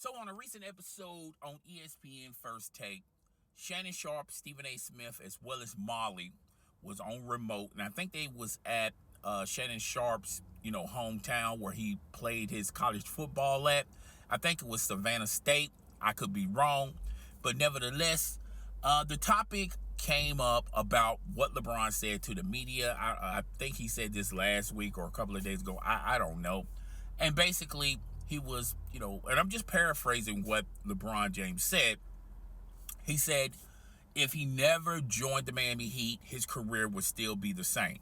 So on a recent episode on ESPN First Take, Shannon Sharpe, Stephen A. Smith, as well as Molly was on remote, and I think they was at Shannon Sharpe's hometown where he played his college football at. I think it was Savannah State. I could be wrong, but nevertheless, the topic came up about what LeBron said to the media. I think he said this last week or a couple of days ago. I don't know. And basically, he was, and I'm just paraphrasing what LeBron James said. He said if he never joined the Miami Heat, his career would still be the same.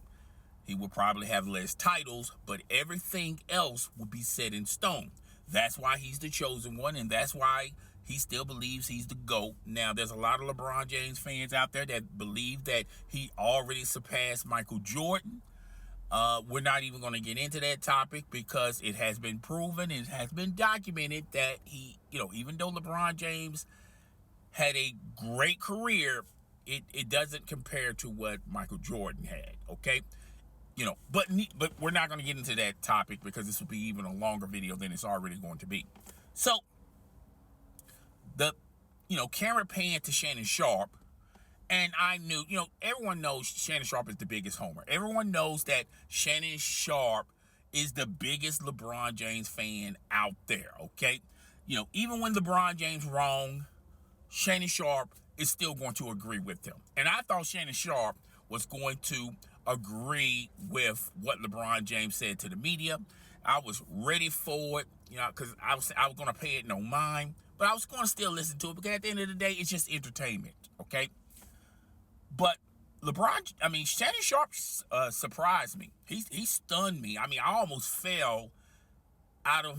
He would probably have less titles, but everything else would be set in stone. That's why he's the chosen one, and that's why he still believes he's the GOAT. Now, there's a lot of LeBron James fans out there that believe that he already surpassed Michael Jordan. We're not even going to get into that topic because it has been proven, it has been documented that he, even though LeBron James had a great career, it doesn't compare to what Michael Jordan had, okay? But we're not going to get into that topic because this will be even a longer video than it's already going to be. So, the, camera panned to Shannon Sharpe, and I knew, everyone knows Shannon Sharpe is the biggest homer. Everyone knows that Shannon Sharpe is the biggest LeBron James fan out there, okay? Even when LeBron James wrong, Shannon Sharpe is still going to agree with him. And I thought Shannon Sharpe was going to agree with what LeBron James said to the media. I was ready for it, because I was going to pay it no mind, but I was going to still listen to it because at the end of the day, it's just entertainment, okay? But Shannon Sharpe surprised me. He stunned me. I almost fell off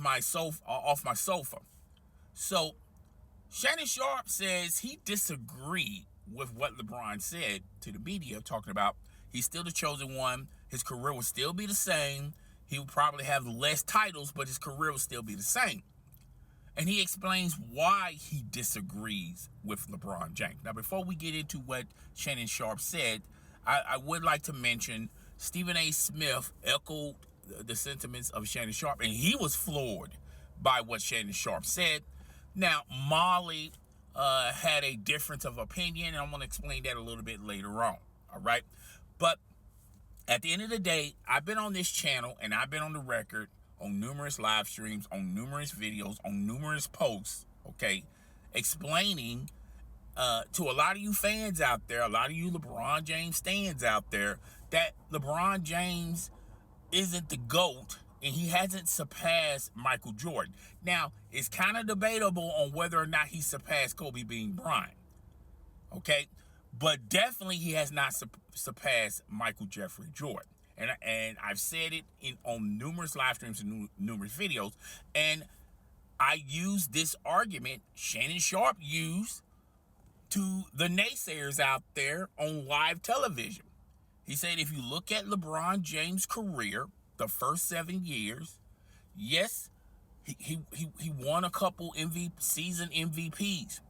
my sofa. So Shannon Sharpe says he disagreed with what LeBron said to the media, talking about he's still the chosen one. His career will still be the same. He will probably have less titles, but his career will still be the same. And he explains why he disagrees with LeBron James. Now, before we get into what Shannon Sharpe said, I would like to mention Stephen A. Smith echoed the sentiments of Shannon Sharpe, and he was floored by what Shannon Sharpe said. Now, Molly had a difference of opinion, and I'm going to explain that a little bit later on, all right? But at the end of the day, I've been on this channel, and I've been on the record on numerous live streams, on numerous videos, on numerous posts, okay, explaining to a lot of you fans out there, a lot of you LeBron James stands out there, that LeBron James isn't the GOAT and he hasn't surpassed Michael Jordan. Now, it's kind of debatable on whether or not he surpassed Kobe Bean Bryant, okay? But definitely he has not surpassed Michael Jeffrey Jordan. And I've said it on numerous live streams and numerous videos. And I use this argument Shannon Sharpe used to the naysayers out there on live television. He said if you look at LeBron James' career, the first 7 years, yes, he won a couple season MVPs.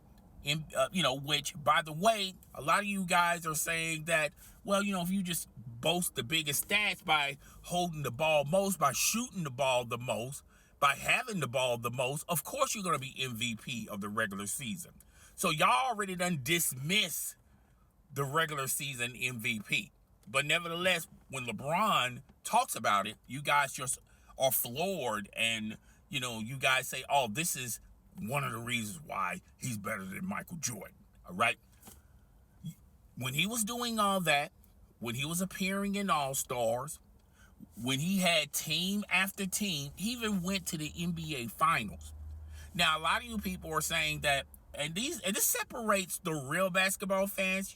Which, by the way, a lot of you guys are saying that, well, if you just boast the biggest stats by holding the ball most, by shooting the ball the most, by having the ball the most, of course you're going to be MVP of the regular season. So y'all already done dismiss the regular season MVP. But nevertheless, when LeBron talks about it, you guys just are floored, and, you guys say, oh, this is one of the reasons why he's better than Michael Jordan, all right? When he was doing all that, when he was appearing in All-Stars, when he had team after team, he even went to the NBA Finals. Now, a lot of you people are saying that, and this separates the real basketball fans,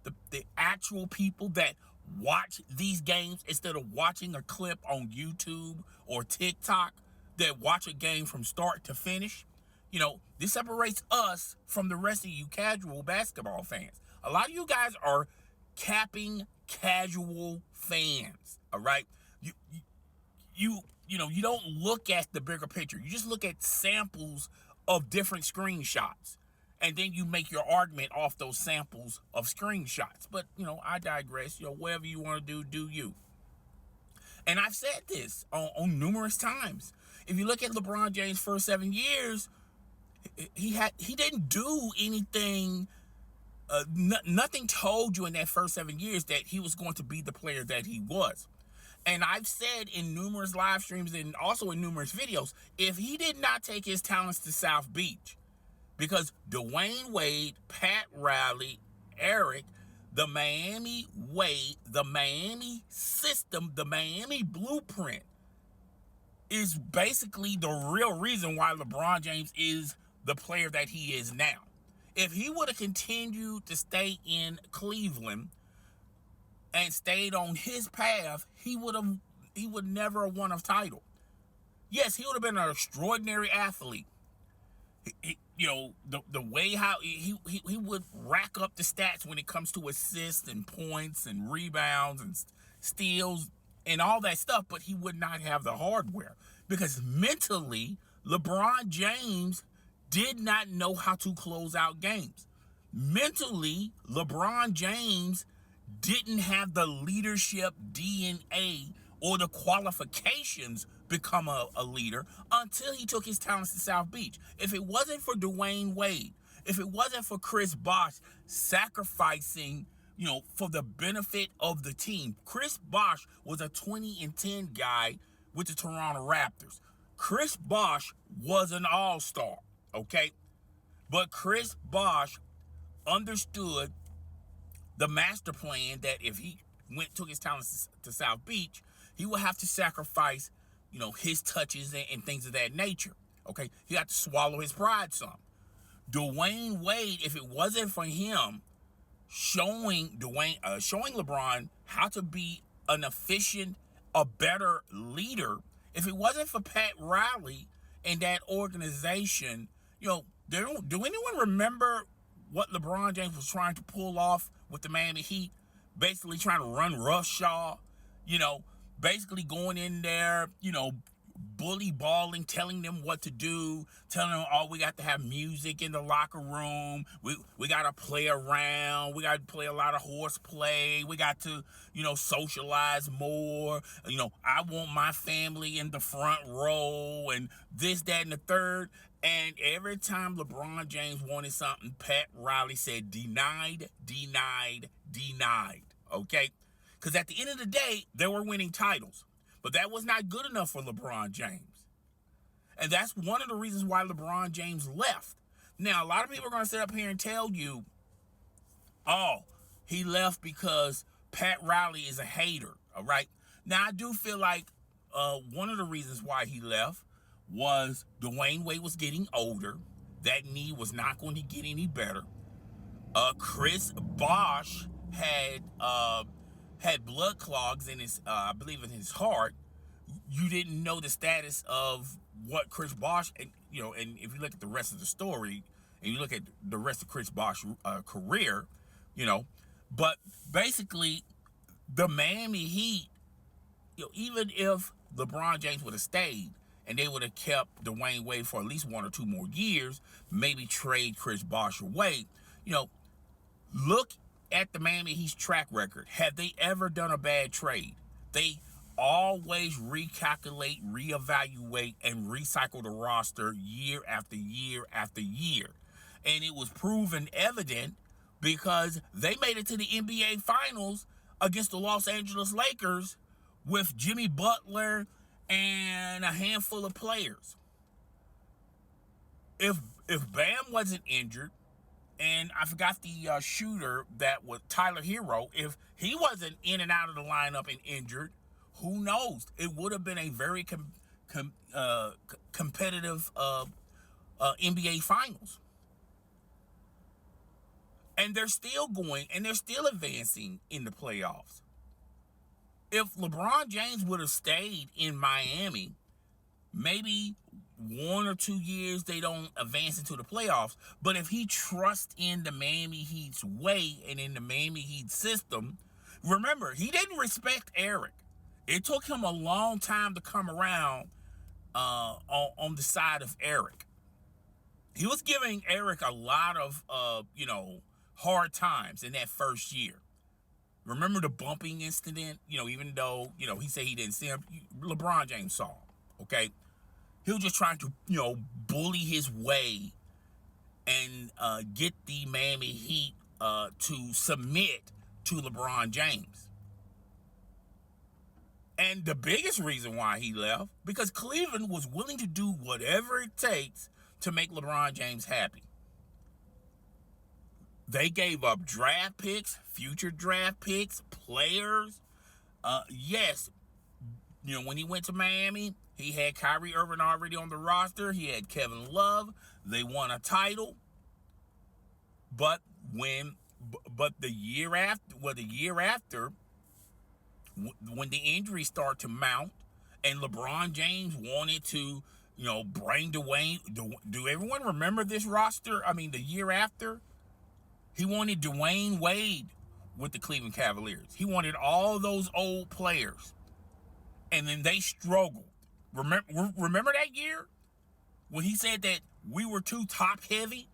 the actual people that watch these games instead of watching a clip on YouTube or TikTok, that watch a game from start to finish. This separates us from the rest of you casual basketball fans. A lot of you guys are capping casual fans, all right? You don't look at the bigger picture. You just look at samples of different screenshots, and then you make your argument off those samples of screenshots. But, I digress. Whatever you want to do you. And I've said this on numerous times. If you look at LeBron James' first 7 years, he didn't do anything. Nothing told you in that first 7 years that he was going to be the player that he was. And I've said in numerous live streams and also in numerous videos, if he did not take his talents to South Beach, because Dwayne Wade, Pat Riley, Eric, the Miami way, the Miami system, the Miami blueprint is basically the real reason why LeBron James is the player that he is now. If he would have continued to stay in Cleveland and stayed on his path, he would never have won a title. Yes, he would have been an extraordinary athlete. The way how he would rack up the stats when it comes to assists and points and rebounds and steals and all that stuff, but he would not have the hardware because mentally LeBron James did not know how to close out games. Mentally, LeBron James didn't have the leadership DNA or the qualifications become a leader until he took his talents to South Beach. If it wasn't for Dwayne Wade, if it wasn't for Chris Bosh sacrificing, for the benefit of the team. Chris Bosh was a 20-10 guy with the Toronto Raptors. Chris Bosh was an all-star, okay? But Chris Bosh understood the master plan that if he took his talents to South Beach, he would have to sacrifice, his touches and things of that nature. Okay, he had to swallow his pride some. Dwayne Wade, if it wasn't for him showing LeBron how to be an efficient, a better leader, if it wasn't for Pat Riley and that organization, do anyone remember what LeBron James was trying to pull off with the Miami Heat? Basically trying to run roughshod, basically going in there, bully balling, telling them what to do, telling them, we got to have music in the locker room. We got to play around. We got to play a lot of horseplay. We got to, socialize more. I want my family in the front row and this, that, and the third. And every time LeBron James wanted something, Pat Riley said, denied, denied, denied. Okay? Because at the end of the day, they were winning titles. But that was not good enough for LeBron James. And that's one of the reasons why LeBron James left. Now, a lot of people are going to sit up here and tell you, he left because Pat Riley is a hater. All right? Now, I do feel like one of the reasons why he left was Dwayne Wade was getting older. That knee was not going to get any better. Chris Bosh had blood clogs in his, I believe in his heart. You didn't know the status of what Chris Bosh, and if you look at the rest of the story, and you look at the rest of Chris Bosh's career, but basically the Miami Heat, even if LeBron James would have stayed and they would have kept Dwayne Wade for at least 1 or 2 more years, maybe trade Chris Bosh away, look at the Miami Heat's track record. Have they ever done a bad trade? They always recalculate, reevaluate, and recycle the roster year after year after year. And it was proven evident because they made it to the NBA Finals against the Los Angeles Lakers with Jimmy Butler and a handful of players. If Bam wasn't injured, and I forgot the shooter that was Tyler Hero, if he wasn't in and out of the lineup and injured, who knows? It would have been a very competitive NBA Finals. And they're still going, and they're still advancing in the playoffs. If LeBron James would have stayed in Miami, maybe 1 or 2 years they don't advance into the playoffs. But if he trusts in the Miami Heat's way and in the Miami Heat system, remember, he didn't respect Eric. It took him a long time to come around on the side of Eric. He was giving Eric a lot of, hard times in that first year. Remember the bumping incident? Even though, he said he didn't see him, LeBron James saw him, okay? He was just trying to, bully his way and get the Miami Heat to submit to LeBron James. And the biggest reason why he left, because Cleveland was willing to do whatever it takes to make LeBron James happy. They gave up draft picks, future draft picks, players. Yes, when he went to Miami, he had Kyrie Irving already on the roster. He had Kevin Love. They won a title. But the year after, when the injuries start to mount, and LeBron James wanted to, bring Dwayne. Do everyone remember this roster? I mean, the year after, he wanted Dwayne Wade with the Cleveland Cavaliers. He wanted all those old players. And then they struggled. Remember that year when he said that we were too top heavy?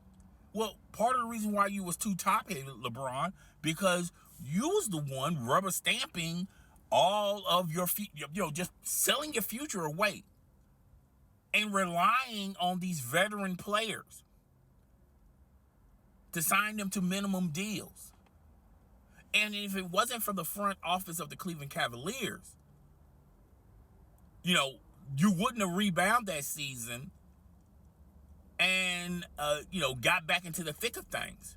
Well, part of the reason why you was too top heavy, LeBron, because you was the one rubber stamping all of your, just selling your future away and relying on these veteran players to sign them to minimum deals. And if it wasn't for the front office of the Cleveland Cavaliers, you wouldn't have rebounded that season and, got back into the thick of things.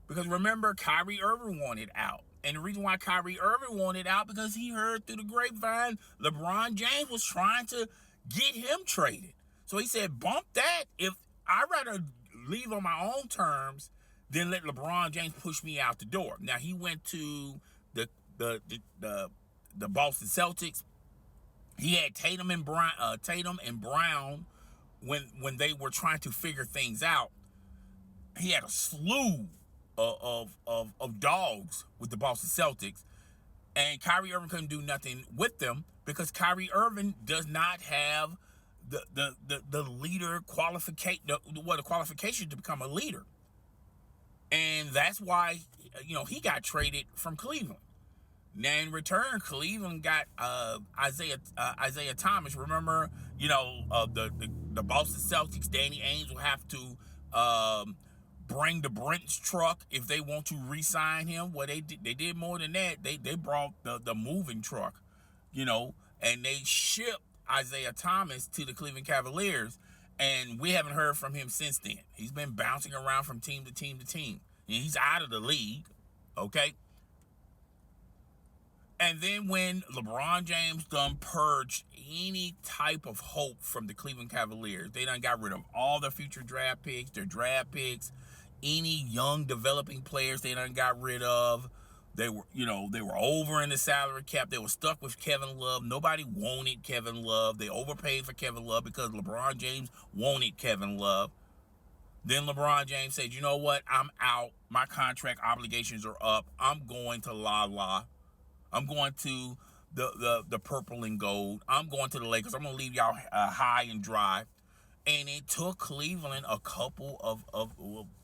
Because remember, Kyrie Irving wanted out. And the reason why Kyrie Irving wanted out, because he heard through the grapevine LeBron James was trying to get him traded. So he said, bump that. If I'd rather leave on my own terms than let LeBron James push me out the door. Now, he went to the Boston Celtics. He had Tatum and Brown when they were trying to figure things out. He had a slew of dogs with the Boston Celtics, and Kyrie Irving couldn't do nothing with them because Kyrie Irving does not have the leader qualification, the qualification to become a leader, and that's why he got traded from Cleveland. Now in return, Cleveland got Isaiah Thomas. Remember, the Boston Celtics, Danny Ainge will have to bring the Brent's truck if they want to re-sign him. Well, they did more than that. They brought the moving truck, and they shipped Isaiah Thomas to the Cleveland Cavaliers, and we haven't heard from him since then. He's been bouncing around from team to team to team. And he's out of the league, okay? And then when LeBron James done purged any type of hope from the Cleveland Cavaliers, they done got rid of all their future draft picks, their draft picks, any young developing players they done got rid of. They were over in the salary cap. They were stuck with Kevin Love. Nobody wanted Kevin Love. They overpaid for Kevin Love because LeBron James wanted Kevin Love. Then LeBron James said, you know what? I'm out. My contract obligations are up. I'm going to La. I'm going to the purple and gold. I'm going to the Lakers. I'm going to leave y'all high and dry. And it took Cleveland a couple of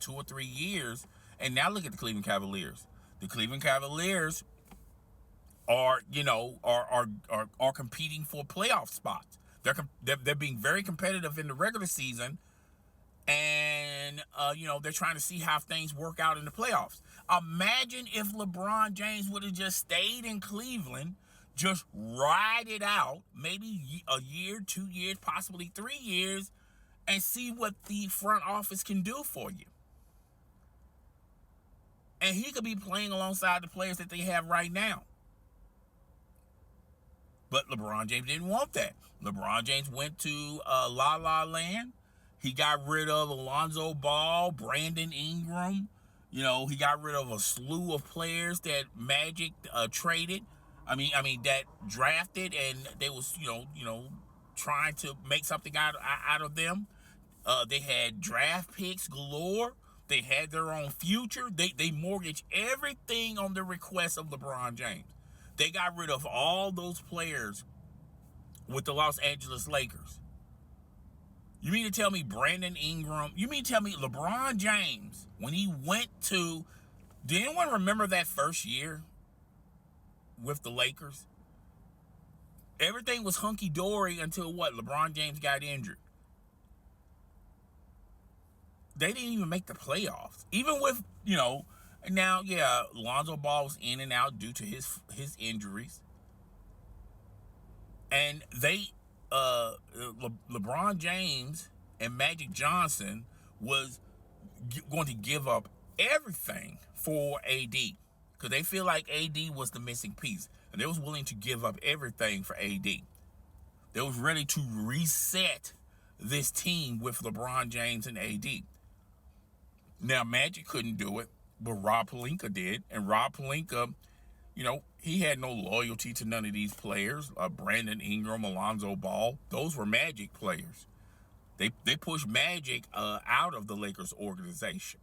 2 or 3 years. And now look at the Cleveland Cavaliers. The Cleveland Cavaliers are competing for playoff spots. They're being very competitive in the regular season. And, they're trying to see how things work out in the playoffs. Imagine if LeBron James would have just stayed in Cleveland, just ride it out, maybe a year, 2 years, possibly 3 years, and see what the front office can do for you. And he could be playing alongside the players that they have right now. But LeBron James didn't want that. LeBron James went to La La Land. He got rid of Alonzo Ball, Brandon Ingram. He got rid of a slew of players that Magic traded. I mean that drafted, and they was trying to make something out of them. They had draft picks galore. They had their own future. They mortgaged everything on the request of LeBron James. They got rid of all those players with the Los Angeles Lakers. You mean to tell me Brandon Ingram? You mean to tell me LeBron James, when he went to... Do anyone remember that first year with the Lakers? Everything was hunky-dory until what? LeBron James got injured. they didn't even make the playoffs. Even with, now, yeah, Lonzo Ball was in and out due to his injuries. And LeBron James and Magic Johnson was going to give up everything for AD because they feel like AD was the missing piece, and they was willing to give up everything for AD. They was ready to reset this team with LeBron James and AD. Now, Magic couldn't do it, but Rob Pelinka did, and Rob Pelinka, he had no loyalty to none of these players. Brandon Ingram, Alonzo Ball, those were Magic players. They pushed Magic out of the Lakers organization.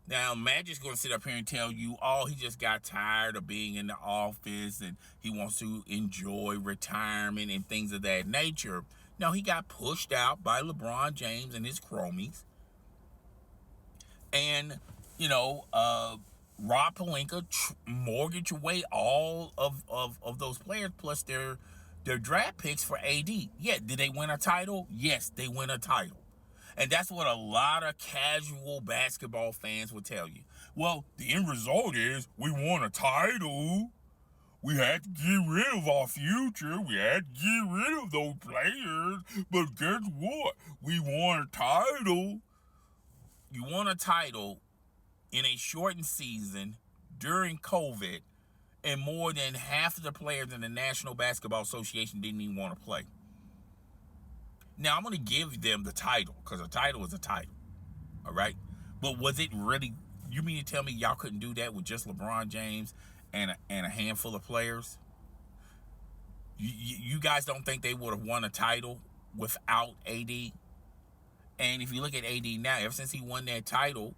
Now, Magic's going to sit up here and tell you, he just got tired of being in the office and he wants to enjoy retirement and things of that nature. No, he got pushed out by LeBron James and his cronies. And, Rob Pelinka mortgaged away all of those players plus their draft picks for AD. Yeah, did they win a title? Yes, they win a title. And that's what a lot of casual basketball fans will tell you. Well, the end result is we won a title. We had to get rid of our future. We had to get rid of those players. But guess what? We won a title. You won a title in a shortened season during COVID, and more than half of the players in the National Basketball Association didn't even want to play. Now, I'm going to give them the title because a title is a title, all right? But was it really, you mean to tell me y'all couldn't do that with just LeBron James and a handful of players? You guys don't think they would have won a title without AD? And if you look at AD now, ever since he won that title,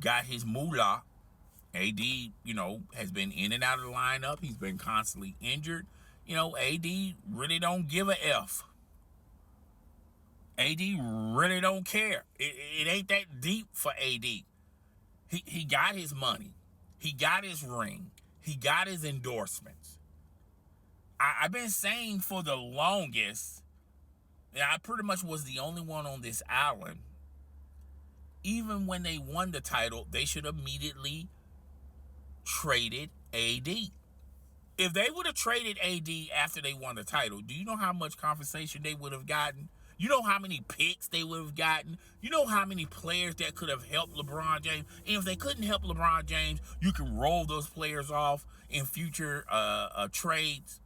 got his moolah, AD, has been in and out of the lineup. He's been constantly injured. AD really don't give a F. AD really don't care. It ain't that deep for AD. He got his money. He got his ring. He got his endorsements. I've been saying for the longest, and I pretty much was the only one on this island, even when they won the title, they should immediately traded AD. If they would have traded AD after they won the title, do you know how much compensation they would have gotten? You know how many picks they would have gotten? You know how many players that could have helped LeBron James? And if they couldn't help LeBron James, you can roll those players off in future trades.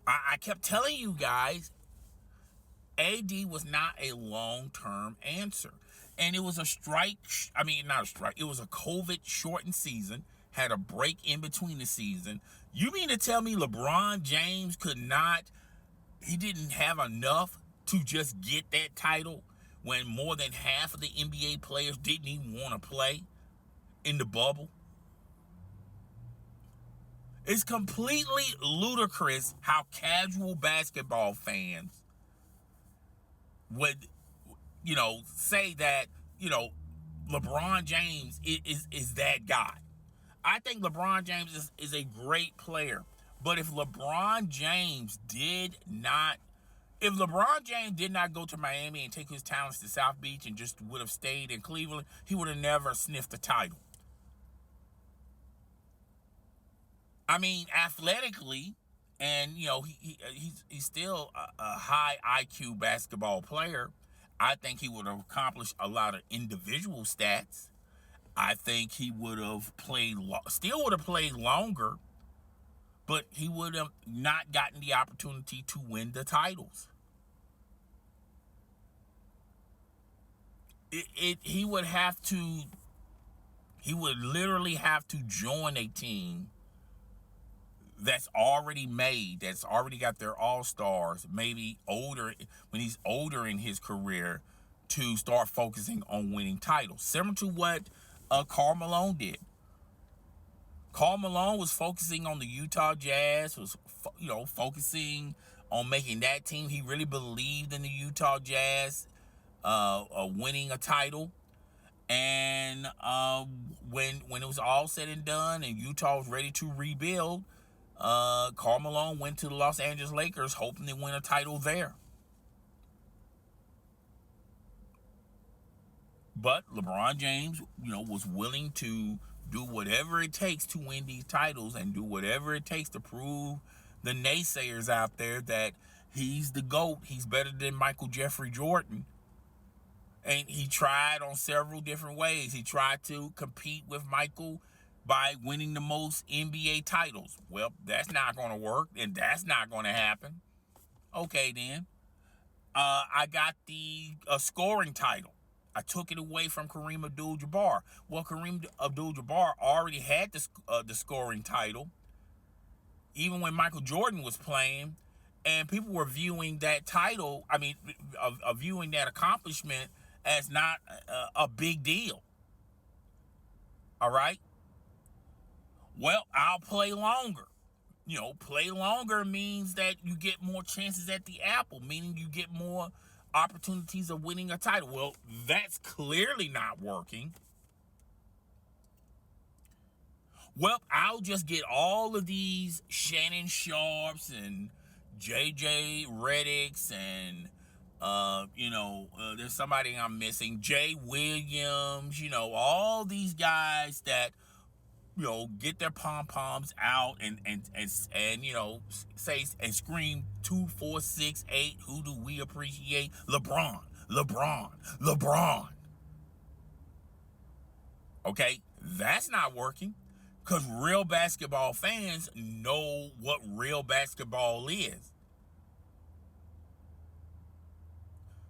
I kept telling you guys, AD was not a long-term answer. And it was a strike. I mean, not a strike. It was a COVID shortened season. Had a break in between the season. You mean to tell me LeBron James he didn't have enough to just get that title when more than half of the NBA players didn't even want to play in the bubble? It's completely ludicrous how casual basketball fans would, say that, LeBron James is that guy. I think LeBron James is a great player. But if LeBron James did not go to Miami and take his talents to South Beach and just would have stayed in Cleveland, he would have never sniffed the title. I mean, athletically, and he's still a high IQ basketball player. I think he would have accomplished a lot of individual stats. I think he would have still would have played longer, but he would have not gotten the opportunity to win the titles. He would literally have to join a team that's already made, that's already got their all-stars, maybe older, when he's older in his career, to start focusing on winning titles. Similar to what Karl Malone did. Karl Malone was focusing on the Utah Jazz, was focusing on making that team. He really believed in the Utah Jazz winning a title. And when it was all said and done and Utah was ready to rebuild, Karl Malone went to the Los Angeles Lakers hoping to win a title there. But LeBron James, was willing to do whatever it takes to win these titles and do whatever it takes to prove the naysayers out there that he's the GOAT. He's better than Michael Jeffrey Jordan. And he tried on several different ways. He tried to compete with Michael by winning the most NBA titles. Well, that's not going to work, and that's not going to happen. Okay, then. I got the scoring title. I took it away from Kareem Abdul-Jabbar. Well, Kareem Abdul-Jabbar already had the scoring title, even when Michael Jordan was playing, and people were viewing that title, viewing that accomplishment as not a big deal. All right? Well, I'll play longer. Play longer means that you get more chances at the apple, meaning you get more opportunities of winning a title. Well, that's clearly not working. Well, I'll just get all of these Shannon Sharpes and JJ Reddicks and there's somebody I'm missing, Jay Williams, all these guys that get their pom-poms out and say and scream 2, 4, 6, 8. Who do we appreciate? LeBron. Okay, that's not working, because real basketball fans know what real basketball is.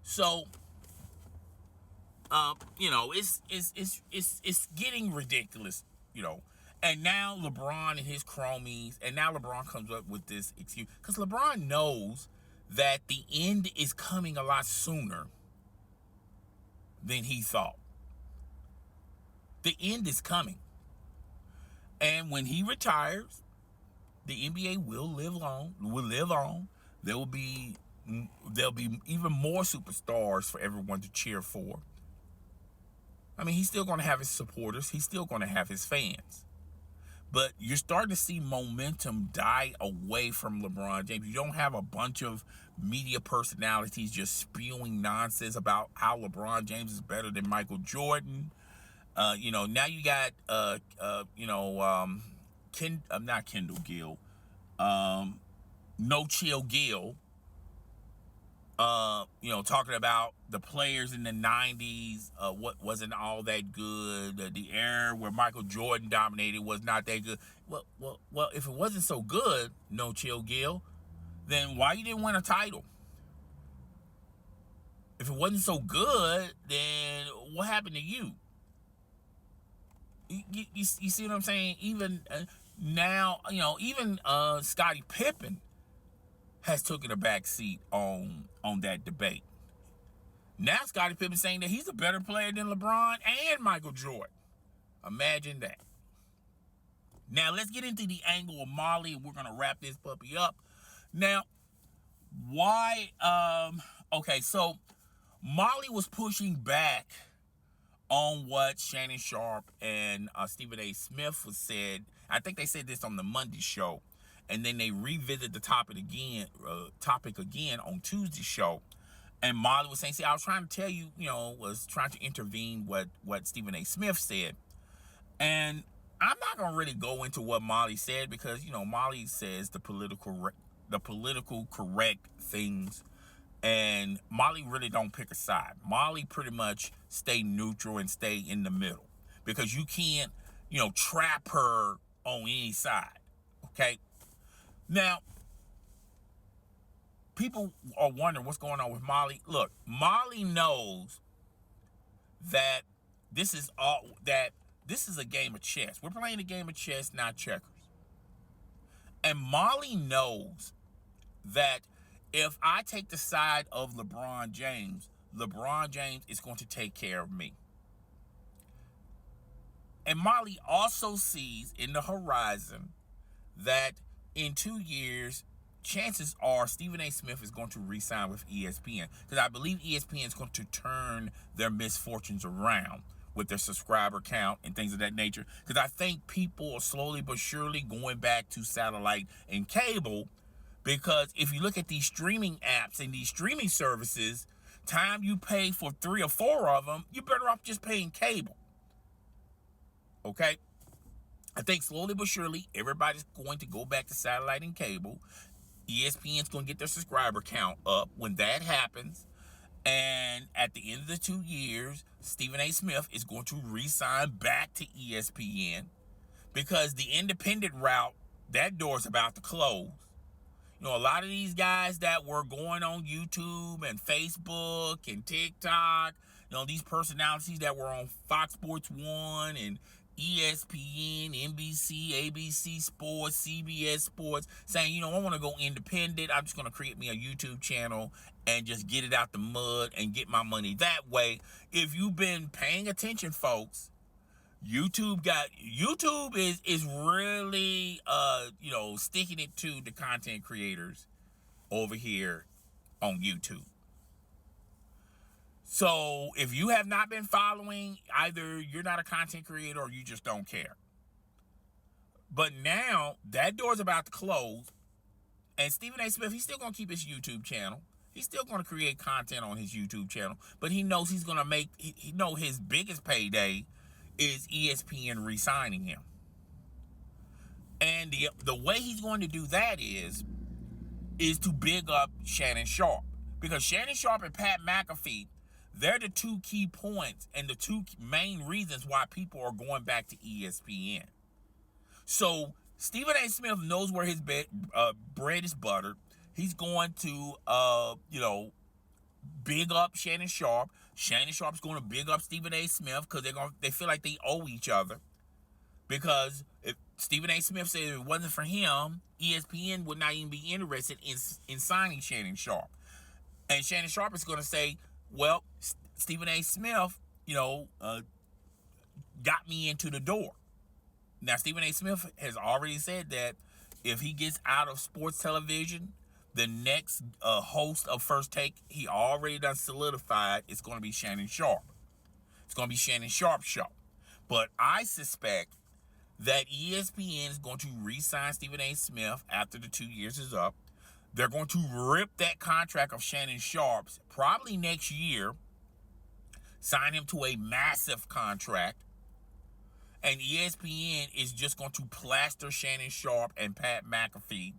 So, it's getting ridiculous, And now LeBron and his cronies, and now LeBron comes up with this excuse, because LeBron knows that the end is coming a lot sooner than he thought. The end is coming. And when he retires, the NBA will live on. There will be even more superstars for everyone to cheer for. He's still going to have his supporters. He's still going to have his fans. But you're starting to see momentum die away from LeBron James. You don't have a bunch of media personalities just spewing nonsense about how LeBron James is better than Michael Jordan. Now you got, not Kendall Gill, No Chill Gill, talking about the players in the 90s, what wasn't all that good. The era where Michael Jordan dominated was not that good. Well, if it wasn't so good, No Chill Gill, then why you didn't win a title? If it wasn't so good, then what happened to you? You see what I'm saying? Even now, even Scottie Pippen has taken a back seat on that debate. Now Scottie Pippen saying that he's a better player than LeBron and Michael Jordan. Imagine that. Now let's get into the angle of Molly, and we're gonna wrap this puppy up. Now, why? So Molly was pushing back on what Shannon Sharpe and Stephen A. Smith was said. I think they said this on the Monday show, and then they revisited the topic again on Tuesday's show. And Molly was saying, I was trying to tell you, was trying to intervene what Stephen A. Smith said. And I'm not going to really go into what Molly said, because, Molly says the political correct things. And Molly really don't pick a side. Molly pretty much stay neutral and stay in the middle, because you can't, trap her on any side. Okay. Now, people are wondering what's going on with Molly. Look, Molly knows that this is a game of chess. We're playing a game of chess, not checkers. And Molly knows that if I take the side of LeBron James is going to take care of me. And Molly also sees in the horizon that in 2 years, chances are Stephen A. Smith is going to re-sign with ESPN, because I believe ESPN is going to turn their misfortunes around with their subscriber count and things of that nature. Because I think people are slowly but surely going back to satellite and cable, because if you look at these streaming apps and these streaming services, time you pay for 3 or 4 of them, you're better off just paying cable. Okay? I think slowly but surely, everybody's going to go back to satellite and cable. ESPN's going to get their subscriber count up when that happens. And at the end of the 2 years, Stephen A. Smith is going to re-sign back to ESPN because the independent route, that door's about to close. You know, a lot of these guys that were going on YouTube and Facebook and TikTok, you know, these personalities that were on Fox Sports 1 and ESPN, NBC, ABC Sports, CBS Sports, saying, you know, I want to go independent. I'm just going to create me a YouTube channel and just get it out the mud and get my money that way. If you've been paying attention, folks, YouTube is really you know, sticking it to the content creators over here on YouTube. So if you have not been following, either you're not a content creator or you just don't care. But now that door's about to close, and Stephen A. Smith, he's still going to keep his YouTube channel. He's still going to create content on his YouTube channel, but he knows he's going to make, he know his biggest payday is ESPN re-signing him. And the way he's going to do that is to big up Shannon Sharpe. Because Shannon Sharpe and Pat McAfee, they're the 2 key points and the 2 main reasons why people are going back to ESPN. So Stephen A. Smith knows where his bread is buttered. He's going to, you know, big up Shannon Sharpe. Shannon Sharpe's going to big up Stephen A. Smith because they feel like they owe each other. Because if Stephen A. Smith said if it wasn't for him, ESPN would not even be interested in signing Shannon Sharpe. And Shannon Sharpe is going to say, well, Stephen A. Smith, you know, got me into the door. Now, Stephen A. Smith has already said that if he gets out of sports television, the next host of First Take, he already done solidified, it's going to be Shannon Sharpe. It's going to be Shannon Sharpe's show. But I suspect that ESPN is going to re-sign Stephen A. Smith after the 2 years is up. They're going to rip that contract of Shannon Sharpe's probably next year, sign him to a massive contract, and ESPN is just going to plaster Shannon Sharpe and Pat McAfee.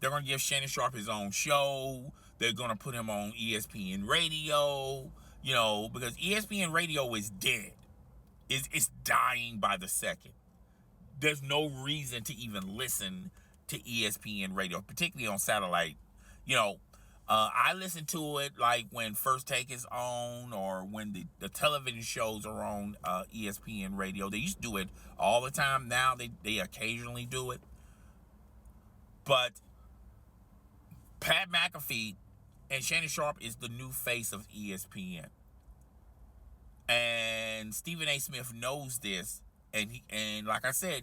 They're going to give Shannon Sharpe his own show. They're going to put him on ESPN Radio, you know, because ESPN Radio is dead. It's dying by the second. There's no reason to even listen to ESPN Radio, particularly on satellite. You know, I listen to it like when First Take is on or when the television shows are on ESPN Radio. They used to do it all the time. Now they occasionally do it. But Pat McAfee and Shannon Sharpe is the new face of ESPN. And Stephen A. Smith knows this. And like I said,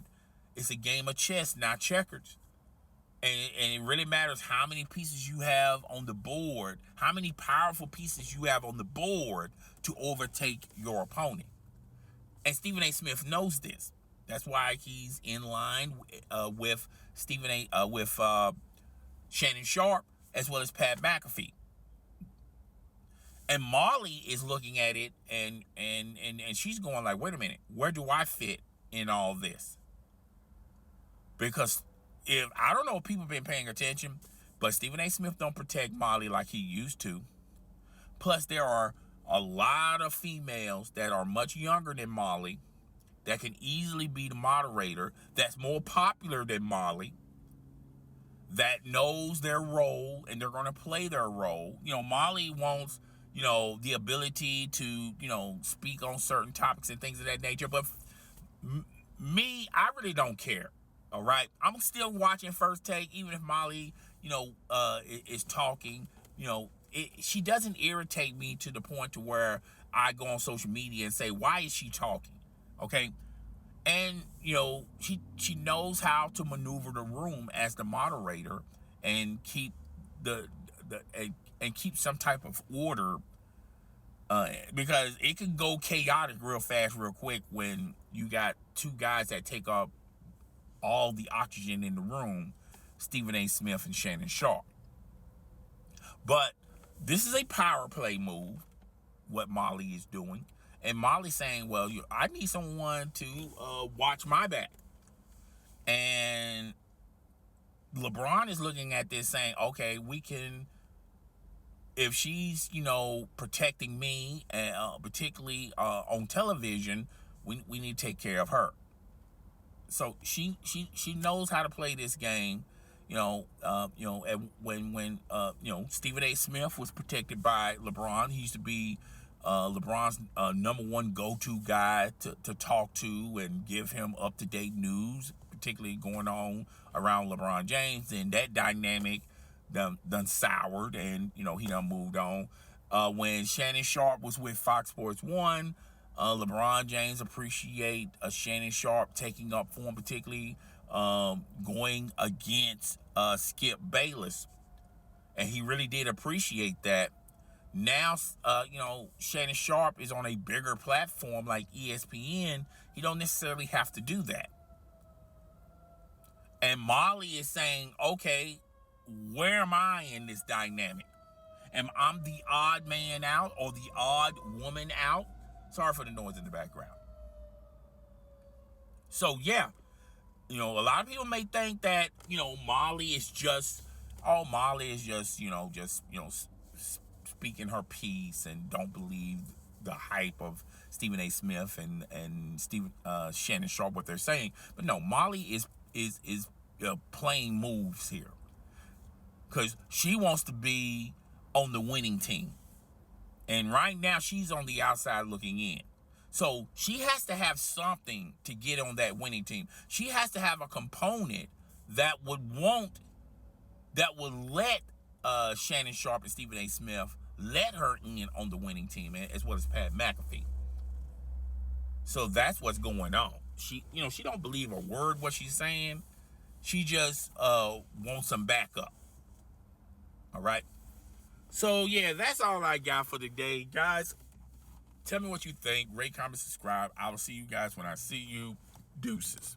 it's a game of chess, not checkers. And it really matters how many pieces you have on the board, how many powerful pieces you have on the board to overtake your opponent. And Stephen A. Smith knows this. That's why he's in line with Shannon Sharpe as well as Pat McAfee. And Molly is looking at it and she's going like, wait a minute, where do I fit in all this? Because if I don't know if people have been paying attention, but Stephen A. Smith don't protect Molly like he used to. Plus, there are a lot of females that are much younger than Molly that can easily be the moderator, that's more popular than Molly, that knows their role and they're going to play their role. You know, Molly wants, you know, the ability to, you know, speak on certain topics and things of that nature. But me, I really don't care. All right. I'm still watching First Take, even if Molly, you know, is talking, you know, she doesn't irritate me to the point to where I go on social media and say, why is she talking? Okay. And, you know, she knows how to maneuver the room as the moderator and keep and keep some type of order, because it can go chaotic real fast, real quick when you got 2 guys that take up all the oxygen in the room, Stephen A. Smith and Shannon Sharpe. But this is a power play move. what Molly is doing. And Molly's saying, well, I need someone to watch my back. And LeBron is looking at this saying, okay, we can, if she's, protecting me, particularly on television, we need to take care of her. So she knows how to play this game. And when Stephen A. Smith was protected by LeBron, he used to be LeBron's number one go-to guy to talk to and give him up-to-date news, particularly going on around LeBron James. And that dynamic done soured, and he done moved on. When Shannon Sharpe was with Fox Sports 1, LeBron James appreciate Shannon Sharpe taking up for him, particularly going against Skip Bayless, and he really did appreciate that. Now, Shannon Sharpe is on a bigger platform like ESPN. He don't necessarily have to do that. And Molly is saying, okay, where am I in this dynamic? Am I the odd man out or the odd woman out? Sorry for the noise in the background. So, yeah, a lot of people may think that, Molly is just speaking her piece and don't believe the hype of Stephen A. Smith and Shannon Sharpe, what they're saying. But no, Molly is playing moves here because she wants to be on the winning team. And right now she's on the outside looking in. So she has to have something to get on that winning team. She has to have a component that would let Shannon Sharpe and Stephen A. Smith let her in on the winning team, as well as Pat McAfee. So that's what's going on. She don't believe a word what she's saying. She just wants some backup. All right. So yeah, that's all I got for today, guys. Tell me what you think. Rate, comment, subscribe. I will see you guys when I see you. Deuces.